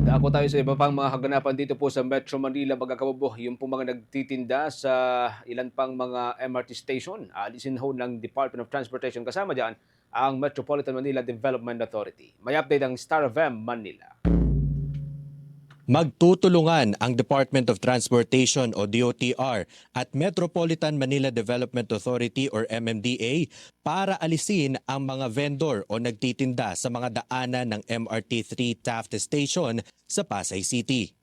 Dako tayo sa iba pang mga kaganapan dito po sa Metro Manila, mga kababo. Yung po mga nagtitinda sa ilan pang mga MRT station, alisin ho ng Department of Transportation. Kasama dyan ang Metropolitan Manila Development Authority. May update ang Star of M Manila. Magtutulungan ang Department of Transportation o DOTR at Metropolitan Manila Development Authority or MMDA para alisin ang mga vendor o nagtitinda sa mga daanan ng MRT-3 Taft Station sa Pasay City.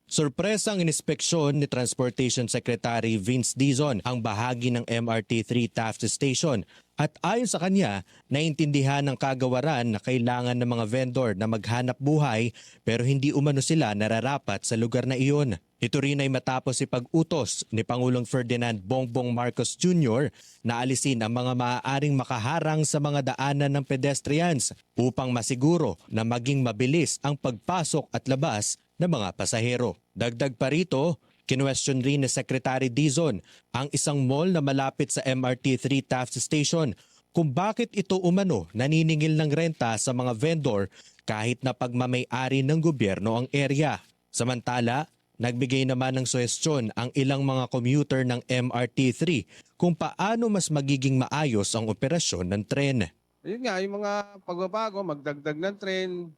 Sorpresang inispeksyon ni Transportation Secretary Vince Dizon ang bahagi ng MRT-3 Taft Station at ayon sa kanya, naintindihan ng kagawaran na kailangan ng mga vendor na maghanap buhay pero hindi umano sila nararapat sa lugar na iyon. Ito rin ay matapos ipag-utos ni Pangulong Ferdinand Bongbong Marcos Jr. na alisin ang mga maaaring makaharang sa mga daanan ng pedestrians upang masiguro na maging mabilis ang pagpasok at labas ng mga pasahero. Dagdag pa rito, kinwestiyon rin ni Secretary Dizon ang isang mall na malapit sa MRT-3 Taft Station kung bakit ito umano naniningil ng renta sa mga vendor kahit na pagmamay-ari ng gobyerno ang area. Samantala, nagbigay naman ng suhestyon ang ilang mga commuter ng MRT-3 kung paano mas magiging maayos ang operasyon ng tren. Yun nga, yung mga pagbabago, magdagdag ng tren,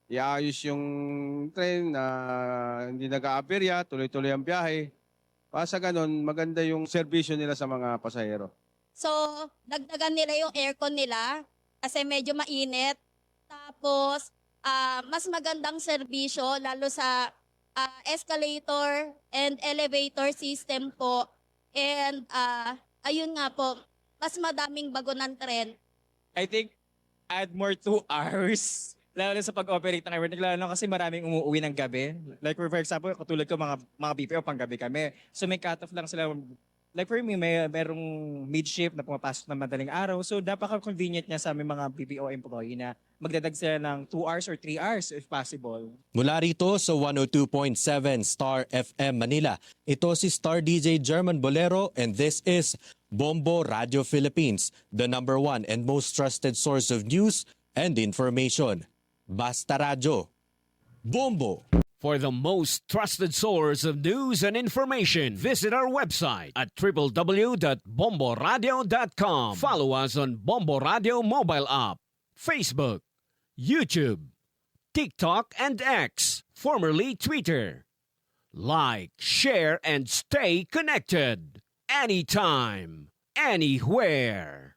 iayos yung tren na hindi nag-aaberya, tuloy-tuloy ang biyahe. Para sa ganun, maganda yung serbisyo nila sa mga pasahero. So, dagdagan nila yung aircon nila kasi medyo mainit. Tapos, mas magandang serbisyo lalo sa escalator and elevator system po. And ayun nga po, mas madaming bago ng tren. I think add more 2 hours. Lalo na sa pag-operate ng airport, lalo na kasi maraming umuwi ng gabi. Like for example, katulad ko mga BPO pang gabi kami. So may cut-off lang sila. Like for me, merong mid-shift na pumapasok na madaling araw. So napaka-convenient niya sa aming mga BPO employee na magdadag sila ng 2 hours or 3 hours if possible. Mula rito sa 102.7 Star FM Manila, ito si Star DJ German Bolero and this is Bombo Radio Philippines, the #1 and most trusted source of news and information. Basta Radyo. Bombo! For the most trusted source of news and information, visit our website at www.bomboradio.com. Follow us on Bombo Radio mobile app, Facebook, YouTube, TikTok, and X, formerly Twitter. Like, share, and stay connected. Anytime, anywhere.